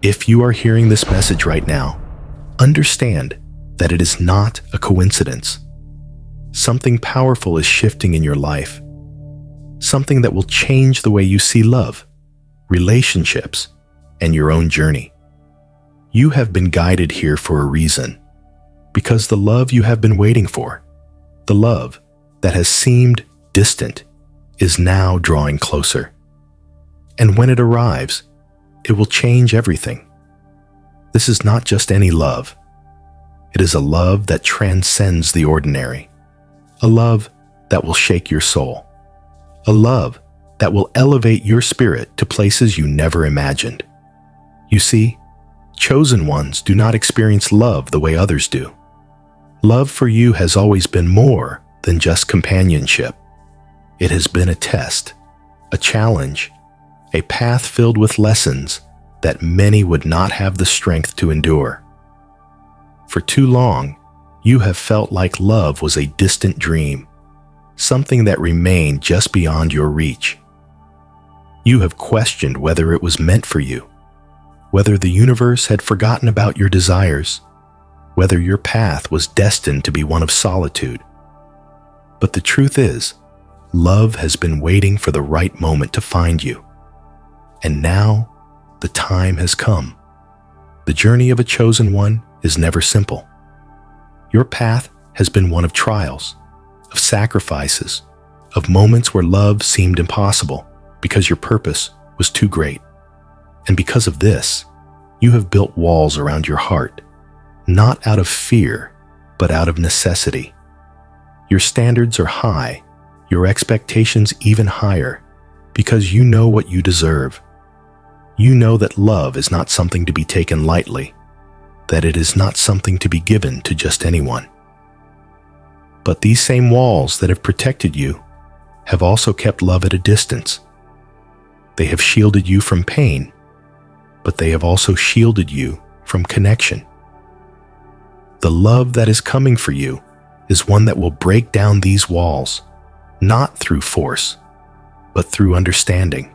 If you are hearing this message right now, understand that it is not a coincidence. Something powerful is shifting in your life. Something that will change the way you see love, relationships, and your own journey. You have been guided here for a reason, because the love you have been waiting for, the love that has seemed distant, is now drawing closer. And when it arrives, it will change everything. This is not just any love. It is a love that transcends the ordinary. A love that will shake your soul. A love that will elevate your spirit to places you never imagined. You see, chosen ones do not experience love the way others do. Love for you has always been more than just companionship. It has been a test, a challenge, a path filled with lessons that many would not have the strength to endure. For too long, you have felt like love was a distant dream, something that remained just beyond your reach. You have questioned whether it was meant for you, whether the universe had forgotten about your desires, whether your path was destined to be one of solitude. But the truth is, love has been waiting for the right moment to find you. And now, the time has come. The journey of a chosen one is never simple. Your path has been one of trials, of sacrifices, of moments where love seemed impossible because your purpose was too great. And because of this, you have built walls around your heart, not out of fear, but out of necessity. Your standards are high, your expectations even higher, because you know what you deserve. You know that love is not something to be taken lightly, that it is not something to be given to just anyone. But these same walls that have protected you have also kept love at a distance. They have shielded you from pain, but they have also shielded you from connection. The love that is coming for you is one that will break down these walls, not through force, but through understanding.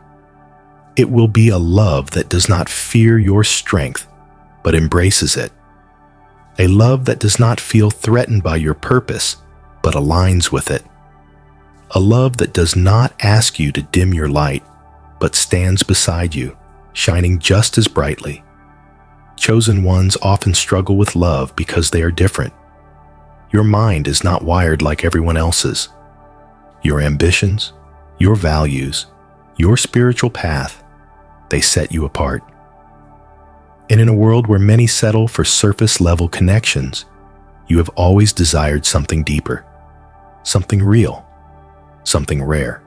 It will be a love that does not fear your strength, but embraces it. A love that does not feel threatened by your purpose, but aligns with it. A love that does not ask you to dim your light, but stands beside you, shining just as brightly. Chosen ones often struggle with love because they are different. Your mind is not wired like everyone else's. Your ambitions, your values, your spiritual path, they set you apart. And in a world where many settle for surface-level connections, you have always desired something deeper, something real, something rare.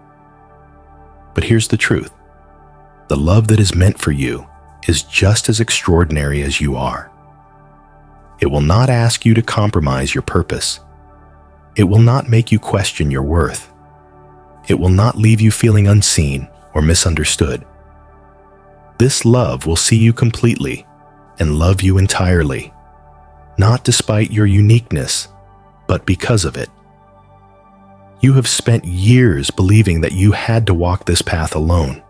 But here's the truth. The love that is meant for you is just as extraordinary as you are. It will not ask you to compromise your purpose. It will not make you question your worth. It will not leave you feeling unseen or misunderstood. This love will see you completely and love you entirely, not despite your uniqueness, but because of it. You have spent years believing that you had to walk this path alone,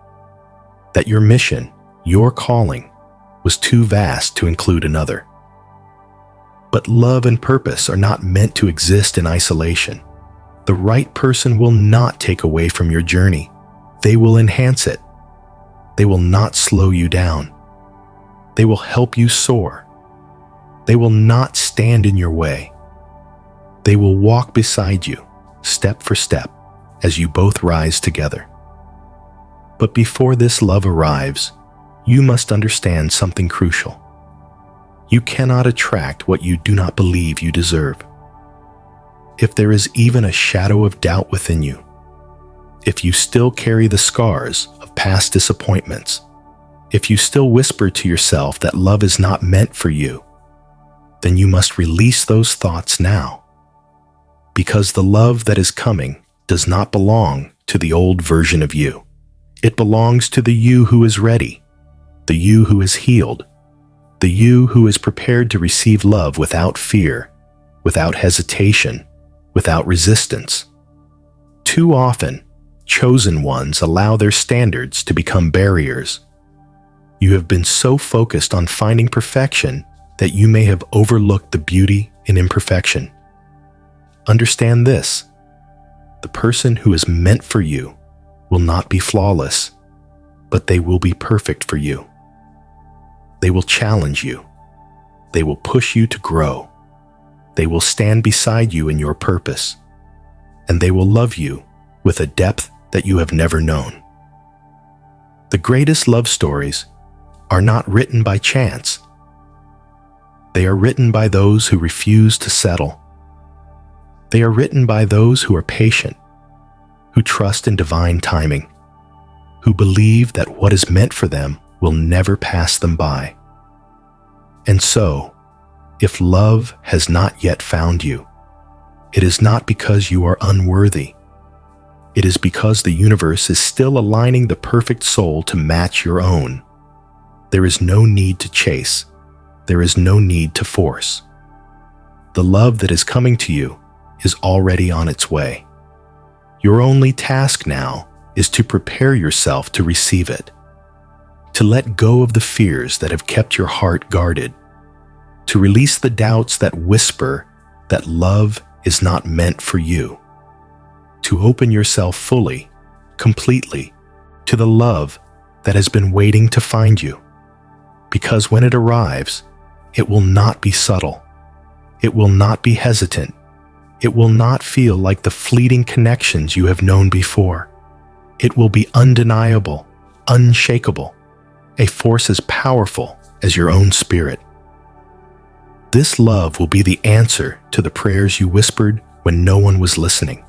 that your mission, your calling, was too vast to include another. But love and purpose are not meant to exist in isolation. The right person will not take away from your journey. They will enhance it. They will not slow you down. They will help you soar. They will not stand in your way. They will walk beside you, step for step, as you both rise together. But before this love arrives, you must understand something crucial. You cannot attract what you do not believe you deserve. If there is even a shadow of doubt within you, if you still carry the scars of past disappointments, if you still whisper to yourself that love is not meant for you, then you must release those thoughts now. Because the love that is coming does not belong to the old version of you. It belongs to the you who is ready, the you who is healed, the you who is prepared to receive love without fear, without hesitation, without resistance. Too often, chosen ones allow their standards to become barriers. You have been so focused on finding perfection that you may have overlooked the beauty in imperfection. Understand this: the person who is meant for you will not be flawless, but they will be perfect for you. They will challenge you. They will push you to grow. They will stand beside you in your purpose, and they will love you with a depth that you have never known. The greatest love stories are not written by chance. They are written by those who refuse to settle. They are written by those who are patient, who trust in divine timing, who believe that what is meant for them will never pass them by. And so, if love has not yet found you, it is not because you are unworthy. It is because the universe is still aligning the perfect soul to match your own. There is no need to chase. There is no need to force. The love that is coming to you is already on its way. Your only task now is to prepare yourself to receive it, to let go of the fears that have kept your heart guarded, to release the doubts that whisper that love is not meant for you, to open yourself fully, completely, to the love that has been waiting to find you. Because when it arrives, it will not be subtle. It will not be hesitant. It will not feel like the fleeting connections you have known before. It will be undeniable, unshakable, a force as powerful as your own spirit. This love will be the answer to the prayers you whispered when no one was listening.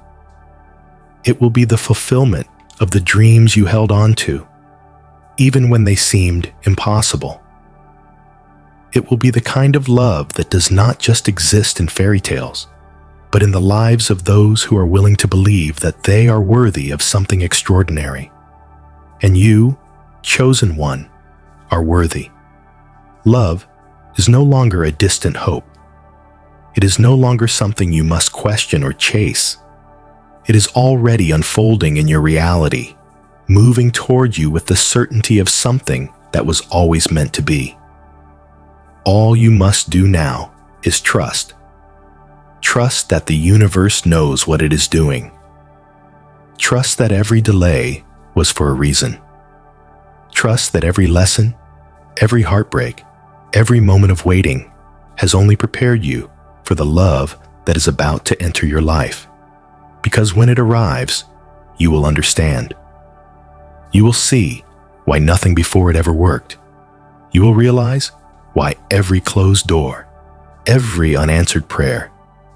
It will be the fulfillment of the dreams you held on to, even when they seemed impossible. It will be the kind of love that does not just exist in fairy tales, but in the lives of those who are willing to believe that they are worthy of something extraordinary. And you, chosen one, are worthy. Love is no longer a distant hope. It is no longer something you must question or chase. It is already unfolding in your reality, moving toward you with the certainty of something that was always meant to be. All you must do now is trust. Trust that the universe knows what it is doing. Trust that every delay was for a reason. Trust that every lesson, every heartbreak, every moment of waiting has only prepared you for the love that is about to enter your life. Because when it arrives, you will understand. You will see why nothing before it ever worked. You will realize why every closed door, every unanswered prayer,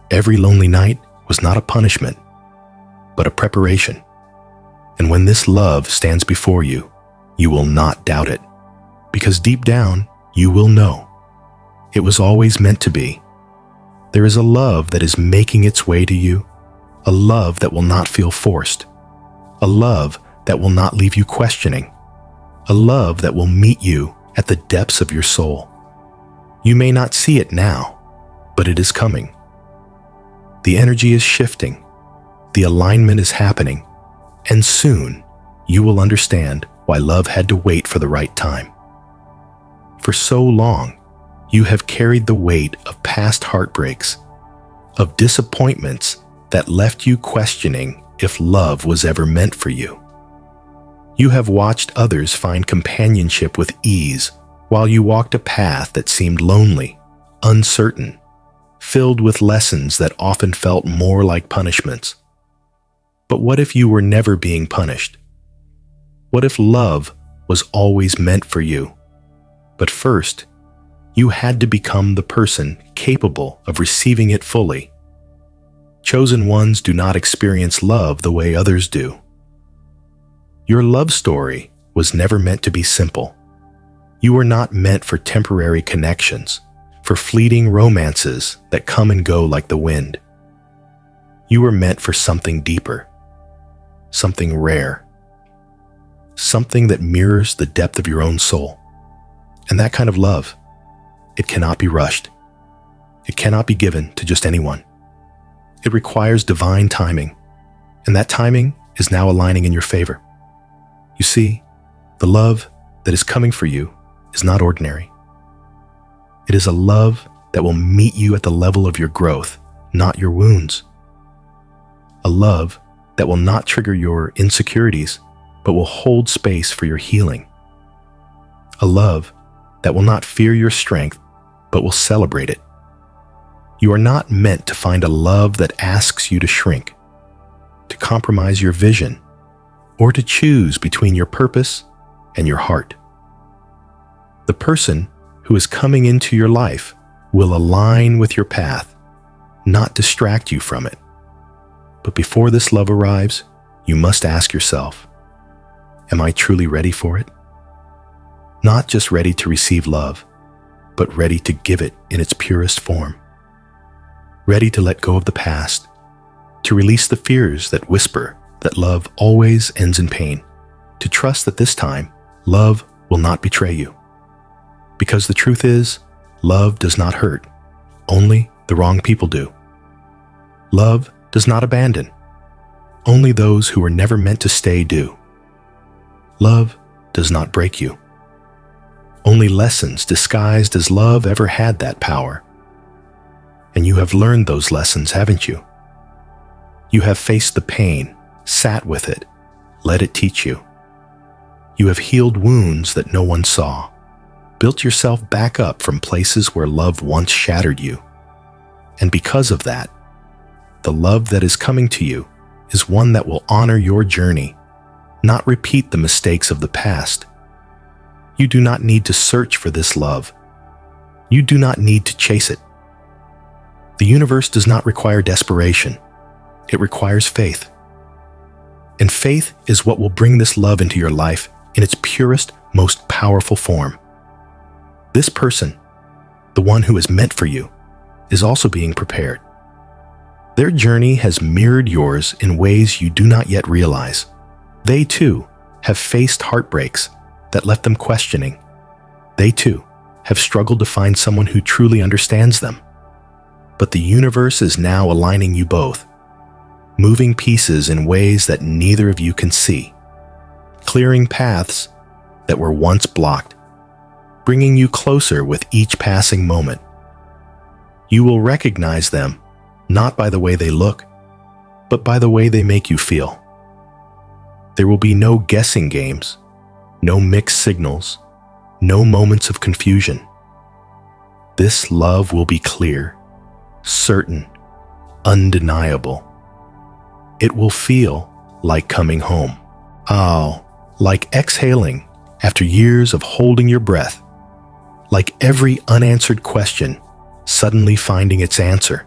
every lonely night was not a punishment, but a preparation. And when this love stands before you, you will not doubt it, because deep down, you will know. It was always meant to be. There is a love that is making its way to you, a love that will not feel forced, a love that will not leave you questioning, a love that will meet you at the depths of your soul. You may not see it now, but it is coming. The energy is shifting, the alignment is happening, and soon you will understand why love had to wait for the right time. For so long, you have carried the weight of past heartbreaks, of disappointments that left you questioning if love was ever meant for you. You have watched others find companionship with ease while you walked a path that seemed lonely, uncertain, filled with lessons that often felt more like punishments. But what if you were never being punished? What if love was always meant for you? But first, you had to become the person capable of receiving it fully. Chosen ones do not experience love the way others do. Your love story was never meant to be simple. You were not meant for temporary connections, for fleeting romances that come and go like the wind. You were meant for something deeper, something rare, something that mirrors the depth of your own soul. And that kind of love, it cannot be rushed. It cannot be given to just anyone. It requires divine timing, and that timing is now aligning in your favor. You see, the love that is coming for you is not ordinary. It is a love that will meet you at the level of your growth, not your wounds. A love that will not trigger your insecurities, but will hold space for your healing. A love that will not fear your strength, but will celebrate it. You are not meant to find a love that asks you to shrink, to compromise your vision, or to choose between your purpose and your heart. The person who is coming into your life will align with your path, not distract you from it. But before this love arrives, you must ask yourself, am I truly ready for it? Not just ready to receive love, but ready to give it in its purest form. Ready to let go of the past, to release the fears that whisper that love always ends in pain, to trust that this time, love will not betray you. Because the truth is, love does not hurt, only the wrong people do. Love does not abandon, only those who were never meant to stay do. Love does not break you. Only lessons disguised as love ever had that power. And you have learned those lessons, haven't you? You have faced the pain, sat with it, let it teach you. You have healed wounds that no one saw, built yourself back up from places where love once shattered you. And because of that, the love that is coming to you is one that will honor your journey, not repeat the mistakes of the past. You do not need to search for this love. You do not need to chase it. The universe does not require desperation. It requires faith. And faith is what will bring this love into your life in its purest, most powerful form. This person, the one who is meant for you, is also being prepared. Their journey has mirrored yours in ways you do not yet realize. They too have faced heartbreaks that left them questioning. They too have struggled to find someone who truly understands them. But the universe is now aligning you both, moving pieces in ways that neither of you can see, clearing paths that were once blocked, bringing you closer with each passing moment. You will recognize them not by the way they look, but by the way they make you feel. There will be no guessing games, no mixed signals, no moments of confusion. This love will be clear, certain, undeniable. It will feel like coming home. Oh, like exhaling after years of holding your breath. Like every unanswered question suddenly finding its answer.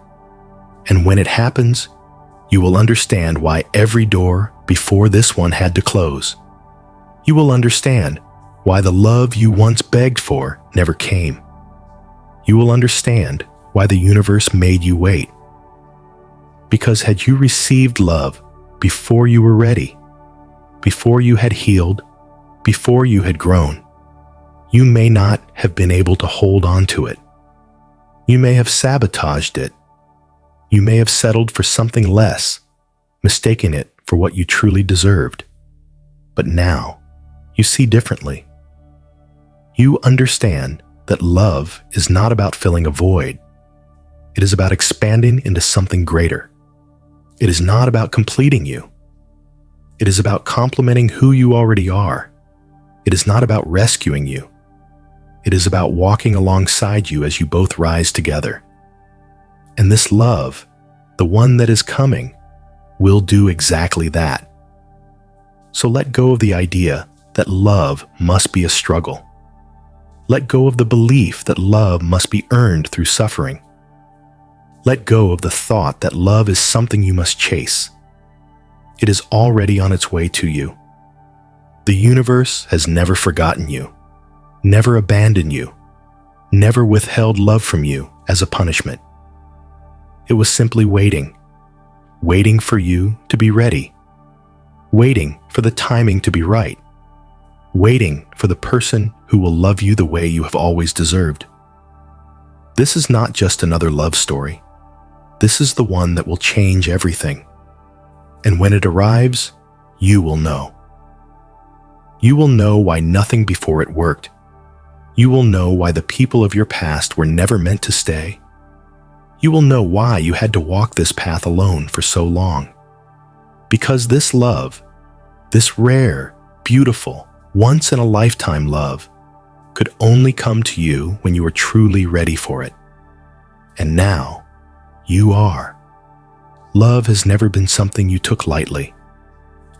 And when it happens, you will understand why every door before this one had to close. You will understand why the love you once begged for never came. You will understand why the universe made you wait. Because had you received love before you were ready, before you had healed, before you had grown, you may not have been able to hold on to it. You may have sabotaged it. You may have settled for something less, mistaking it for what you truly deserved. But now, you see differently. You understand that love is not about filling a void. It is about expanding into something greater. It is not about completing you. It is about complementing who you already are. It is not about rescuing you. It is about walking alongside you as you both rise together. And this love, the one that is coming, will do exactly that. So let go of the idea that love must be a struggle. Let go of the belief that love must be earned through suffering. Let go of the thought that love is something you must chase. It is already on its way to you. The universe has never forgotten you, never abandoned you, never withheld love from you as a punishment. It was simply waiting for you to be ready, waiting for the timing to be right, waiting for the person who will love you the way you have always deserved. This is not just another love story. This is the one that will change everything. And when it arrives, you will know. You will know why nothing before it worked. You will know why the people of your past were never meant to stay. You will know why you had to walk this path alone for so long. Because this love, this rare, beautiful, once-in-a-lifetime love, could only come to you when you were truly ready for it. And now, you are. Love has never been something you took lightly.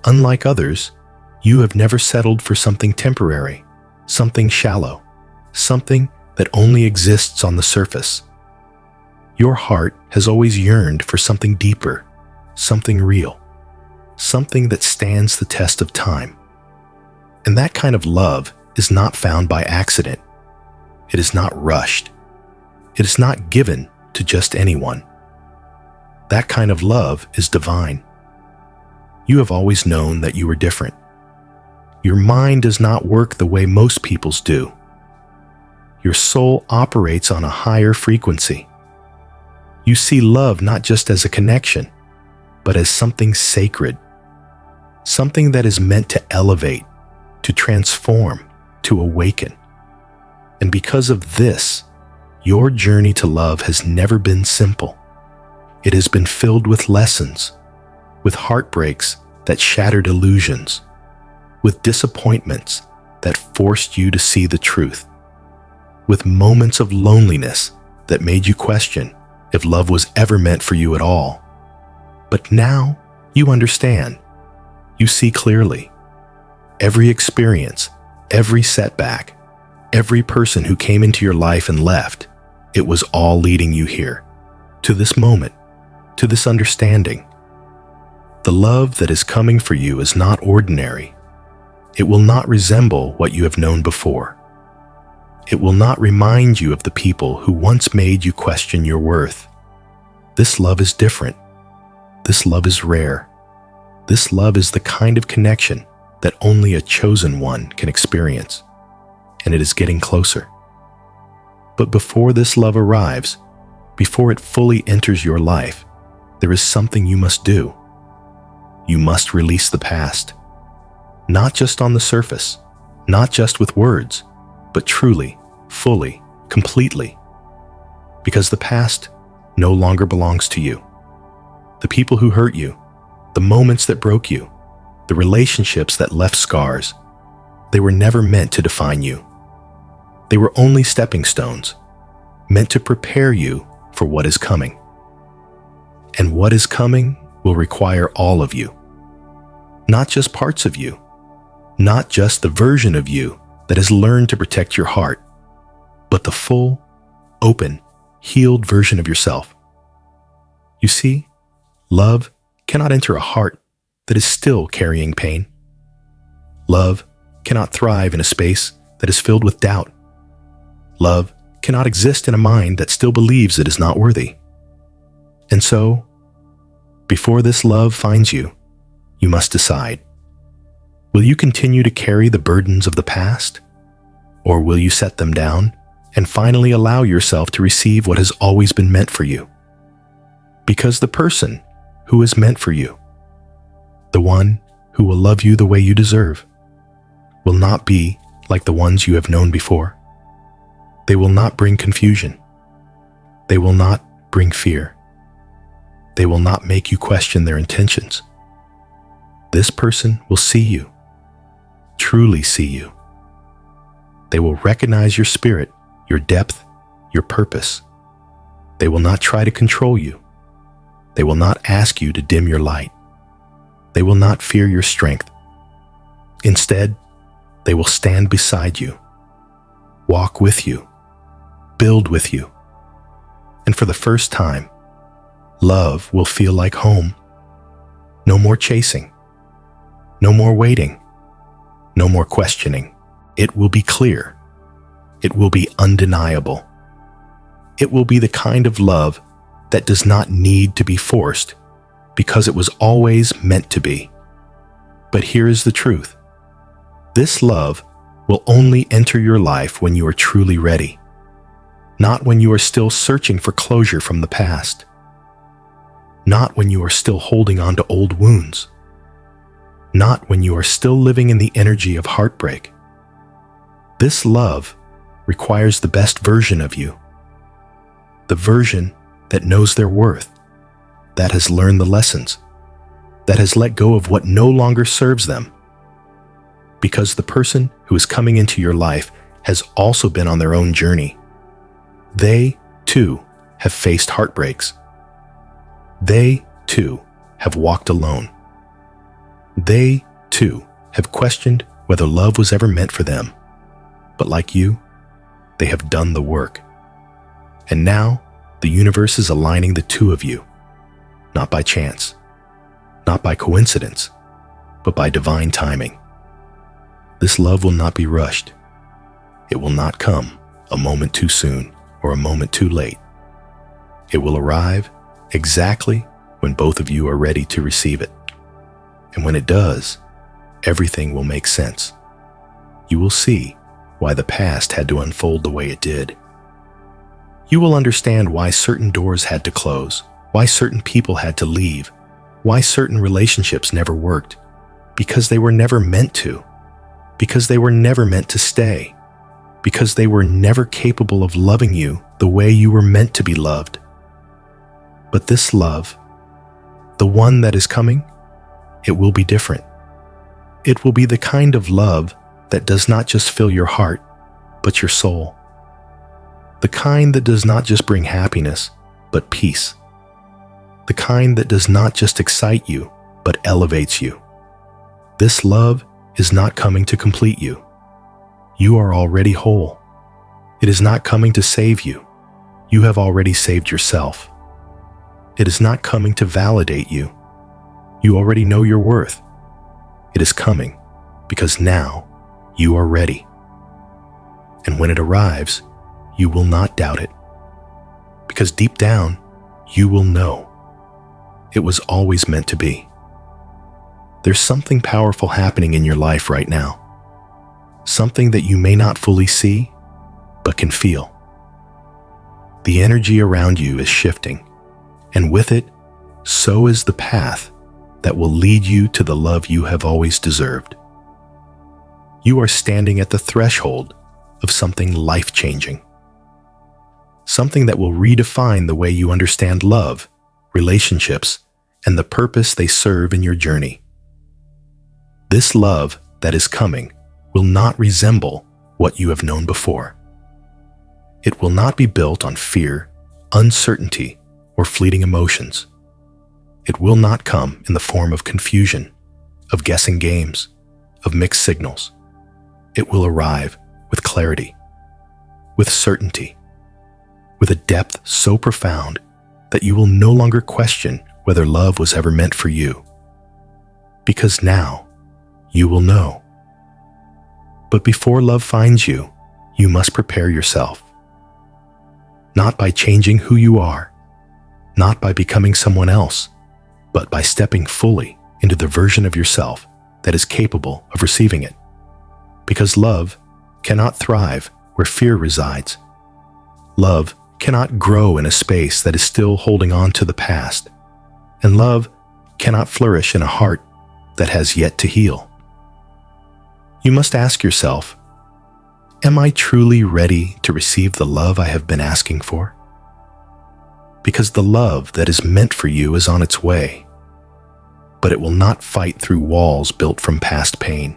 Unlike others, you have never settled for something temporary, something shallow, something that only exists on the surface. Your heart has always yearned for something deeper, something real, something that stands the test of time. And that kind of love is not found by accident. It is not rushed. It is not given to just anyone. That kind of love is divine. You have always known that you were different. Your mind does not work the way most people's do. Your soul operates on a higher frequency. You see love not just as a connection, but as something sacred, something that is meant to elevate, to transform, to awaken. And because of this, your journey to love has never been simple. It has been filled with lessons, with heartbreaks that shattered illusions, with disappointments that forced you to see the truth, with moments of loneliness that made you question if love was ever meant for you at all. But now you understand. You see clearly. Every experience, every setback, every person who came into your life and left, it was all leading you here, to this moment, to this understanding. The love that is coming for you is not ordinary. It will not resemble what you have known before. It will not remind you of the people who once made you question your worth. This love is different. This love is rare. This love is the kind of connection that only a chosen one can experience, and it is getting closer. But before this love arrives, before it fully enters your life, there is something you must do. You must release the past, not just on the surface, not just with words, but truly, fully, completely. Because the past no longer belongs to you. The people who hurt you, the moments that broke you, the relationships that left scars, they were never meant to define you. They were only stepping stones, meant to prepare you for what is coming. And what is coming will require all of you. Not just parts of you, not just the version of you that has learned to protect your heart, but the full, open, healed version of yourself. You see, love cannot enter a heart that is still carrying pain. Love cannot thrive in a space that is filled with doubt. Love cannot exist in a mind that still believes it is not worthy. And so, before this love finds you, you must decide. Will you continue to carry the burdens of the past? Or will you set them down and finally allow yourself to receive what has always been meant for you? Because the person who is meant for you, the one who will love you the way you deserve, will not be like the ones you have known before. They will not bring confusion. They will not bring fear. They will not make you question their intentions. This person will see you, truly see you. They will recognize your spirit, your depth, your purpose. They will not try to control you. They will not ask you to dim your light. They will not fear your strength. Instead, they will stand beside you, walk with you, build with you. And for the first time, love will feel like home. No more chasing. No more waiting. No more questioning. It will be clear. It will be undeniable. It will be the kind of love that does not need to be forced because it was always meant to be. But here is the truth. This love will only enter your life when you are truly ready, not when you are still searching for closure from the past, not when you are still holding on to old wounds, not when you are still living in the energy of heartbreak. This love requires the best version of you. The version that knows their worth, that has learned the lessons, that has let go of what no longer serves them. Because the person who is coming into your life has also been on their own journey. They, too, have faced heartbreaks. They, too, have walked alone. They, too, have questioned whether love was ever meant for them. But like you, they have done the work. And now, the universe is aligning the two of you, not by chance, not by coincidence, but by divine timing. This love will not be rushed. It will not come a moment too soon or a moment too late. It will arrive exactly when both of you are ready to receive it. And when it does, everything will make sense. You will see why the past had to unfold the way it did. You will understand why certain doors had to close, why certain people had to leave, why certain relationships never worked, because they were never meant to, because they were never meant to stay, because they were never capable of loving you the way you were meant to be loved. But this love, the one that is coming, it will be different. It will be the kind of love that does not just fill your heart, but your soul. The kind that does not just bring happiness, but peace. The kind that does not just excite you, but elevates you. This love is not coming to complete you. You are already whole. It is not coming to save you. You have already saved yourself. It is not coming to validate you. You already know your worth. It is coming because now you are ready. And when it arrives, you will not doubt it. Because deep down, you will know it was always meant to be. There's something powerful happening in your life right now. Something that you may not fully see, but can feel. The energy around you is shifting, and with it, so is the path that will lead you to the love you have always deserved. You are standing at the threshold of something life-changing. Something that will redefine the way you understand love, relationships, and the purpose they serve in your journey. This love that is coming will not resemble what you have known before. It will not be built on fear, uncertainty, or fleeting emotions. It will not come in the form of confusion, of guessing games, of mixed signals. It will arrive with clarity, with certainty, with a depth so profound that you will no longer question whether love was ever meant for you. Because now, you will know. But before love finds you, you must prepare yourself. Not by changing who you are, not by becoming someone else, but by stepping fully into the version of yourself that is capable of receiving it. Because love cannot thrive where fear resides. Love cannot grow in a space that is still holding on to the past. And love cannot flourish in a heart that has yet to heal. You must ask yourself, am I truly ready to receive the love I have been asking for? Because the love that is meant for you is on its way, but it will not fight through walls built from past pain.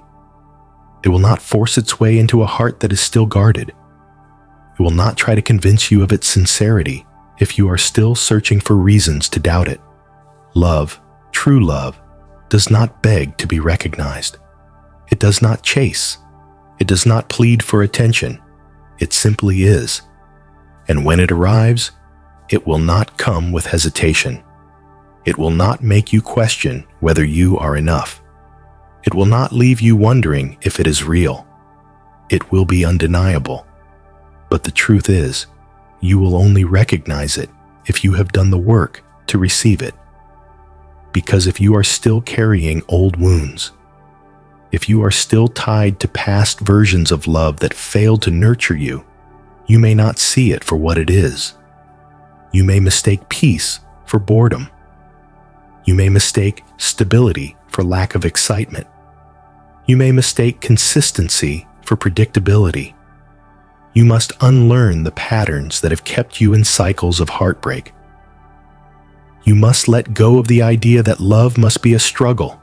It will not force its way into a heart that is still guarded. It will not try to convince you of its sincerity if you are still searching for reasons to doubt it. Love, true love, does not beg to be recognized. It does not chase. It does not plead for attention. It simply is. And when it arrives, it will not come with hesitation. It will not make you question whether you are enough. It will not leave you wondering if it is real. It will be undeniable. But the truth is, you will only recognize it if you have done the work to receive it. Because if you are still carrying old wounds, if you are still tied to past versions of love that failed to nurture you, you may not see it for what it is. You may mistake peace for boredom. You may mistake stability for lack of excitement. You may mistake consistency for predictability. You must unlearn the patterns that have kept you in cycles of heartbreak. You must let go of the idea that love must be a struggle.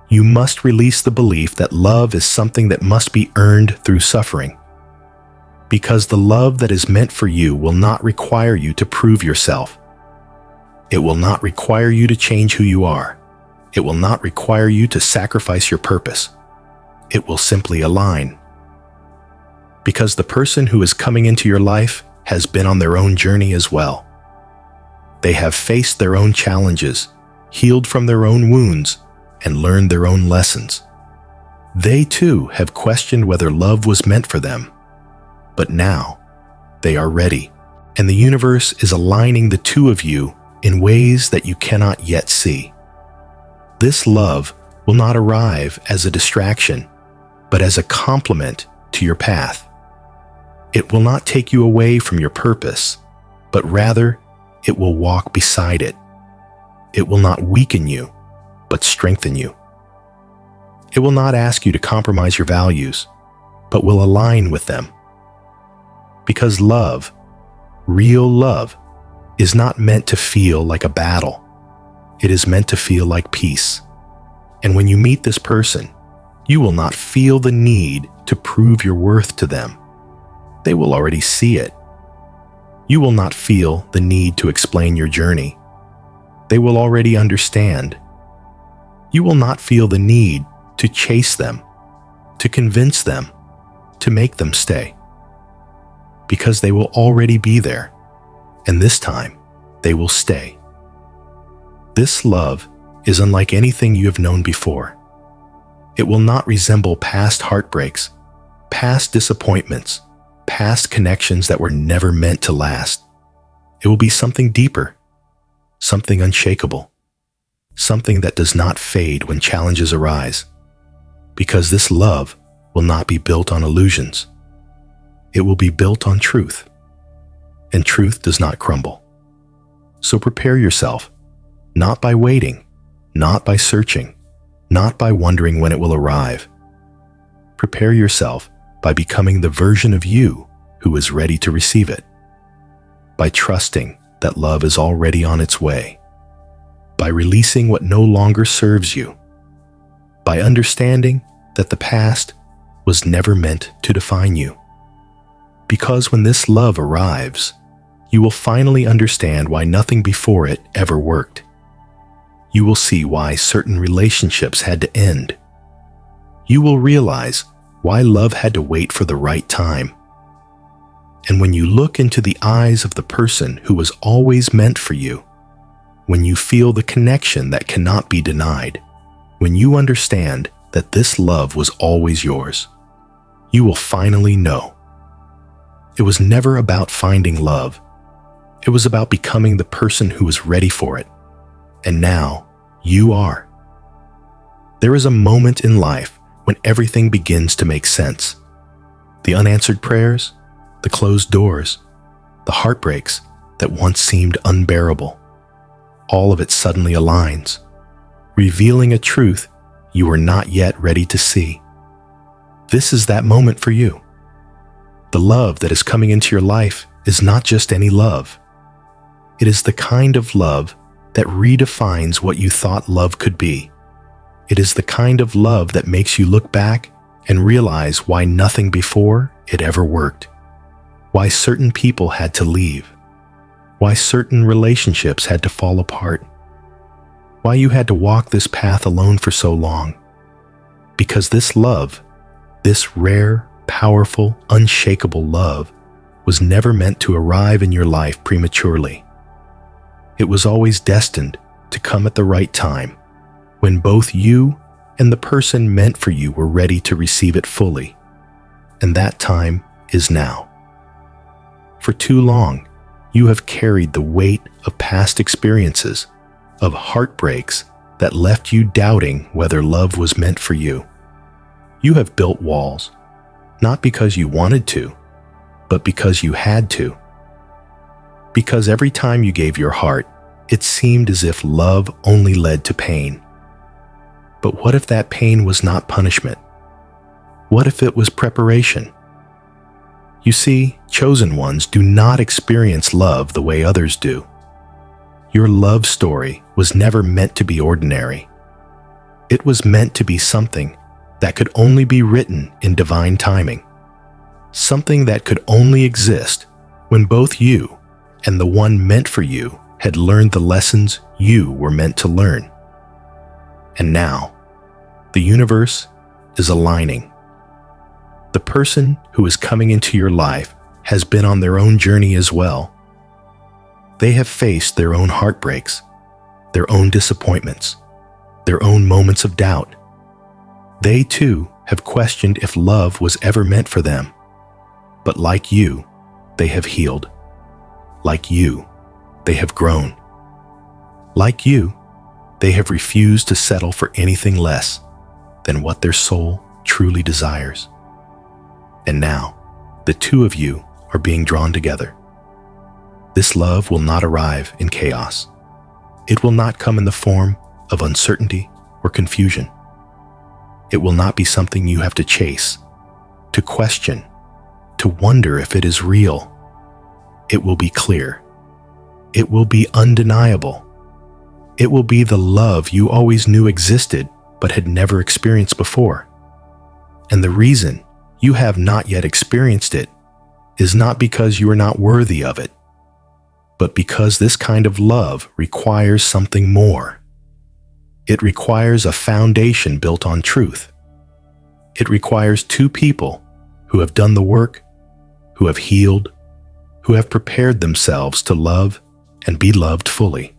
You must release the belief that love is something that must be earned through suffering. Because the love that is meant for you will not require you to prove yourself. It will not require you to change who you are. It will not require you to sacrifice your purpose. It will simply align. Because the person who is coming into your life has been on their own journey as well. They have faced their own challenges, healed from their own wounds, and learned their own lessons. They too have questioned whether love was meant for them. But now, they are ready, and the universe is aligning the two of you in ways that you cannot yet see. This love will not arrive as a distraction, but as a complement to your path. It will not take you away from your purpose, but rather, it will walk beside it. It will not weaken you, but strengthen you. It will not ask you to compromise your values, but will align with them. Because love, real love, is not meant to feel like a battle. It is meant to feel like peace. And when you meet this person, you will not feel the need to prove your worth to them. They will already see it. You will not feel the need to explain your journey. They will already understand. You will not feel the need to chase them, to convince them, to make them stay. Because they will already be there, and this time they will stay. This love is unlike anything you have known before. It will not resemble past heartbreaks, past disappointments, past connections that were never meant to last. It will be something deeper, something unshakable, something that does not fade when challenges arise. Because this love will not be built on illusions. It will be built on truth, and truth does not crumble. So prepare yourself, not by waiting, not by searching, not by wondering when it will arrive. Prepare yourself by becoming the version of you who is ready to receive it, by trusting that love is already on its way, by releasing what no longer serves you, by understanding that the past was never meant to define you. Because when this love arrives, you will finally understand why nothing before it ever worked. You will see why certain relationships had to end. You will realize why love had to wait for the right time. And when you look into the eyes of the person who was always meant for you, when you feel the connection that cannot be denied, when you understand that this love was always yours, you will finally know. It was never about finding love. It was about becoming the person who was ready for it. And now, you are. There is a moment in life when everything begins to make sense. The unanswered prayers, the closed doors, the heartbreaks that once seemed unbearable. All of it suddenly aligns, revealing a truth you were not yet ready to see. This is that moment for you. The love that is coming into your life is not just any love. It is the kind of love that redefines what you thought love could be. It is the kind of love that makes you look back and realize why nothing before it ever worked. Why certain people had to leave. Why certain relationships had to fall apart. Why you had to walk this path alone for so long. Because this love, this rare, powerful, unshakable love, was never meant to arrive in your life prematurely. It was always destined to come at the right time, when both you and the person meant for you were ready to receive it fully. And that time is now. For too long, you have carried the weight of past experiences, of heartbreaks that left you doubting whether love was meant for you. You have built walls, not because you wanted to, but because you had to. Because every time you gave your heart, it seemed as if love only led to pain. But what if that pain was not punishment? What if it was preparation? You see, chosen ones do not experience love the way others do. Your love story was never meant to be ordinary. It was meant to be something that could only be written in divine timing. Something that could only exist when both you and the one meant for you had learned the lessons you were meant to learn. And now, the universe is aligning. The person who is coming into your life has been on their own journey as well. They have faced their own heartbreaks, their own disappointments, their own moments of doubt. They too have questioned if love was ever meant for them. But like you, they have healed. Like you, they have grown. Like you, they have refused to settle for anything less than what their soul truly desires. And now, the two of you are being drawn together. This love will not arrive in chaos. It will not come in the form of uncertainty or confusion. It will not be something you have to chase, to question, to wonder if it is real. It will be clear. It will be undeniable. It will be the love you always knew existed but had never experienced before. And the reason you have not yet experienced it is not because you are not worthy of it, but because this kind of love requires something more. It requires a foundation built on truth. It requires two people who have done the work, who have healed, who have prepared themselves to love and be loved fully.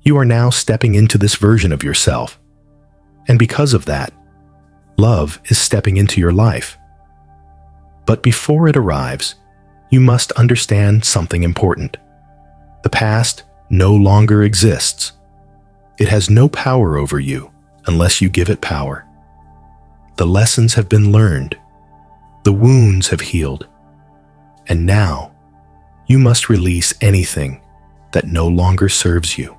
You are now stepping into this version of yourself, and because of that, love is stepping into your life. But before it arrives, you must understand something important. The past no longer exists. It has no power over you unless you give it power. The lessons have been learned. The wounds have healed. And now, you must release anything that no longer serves you.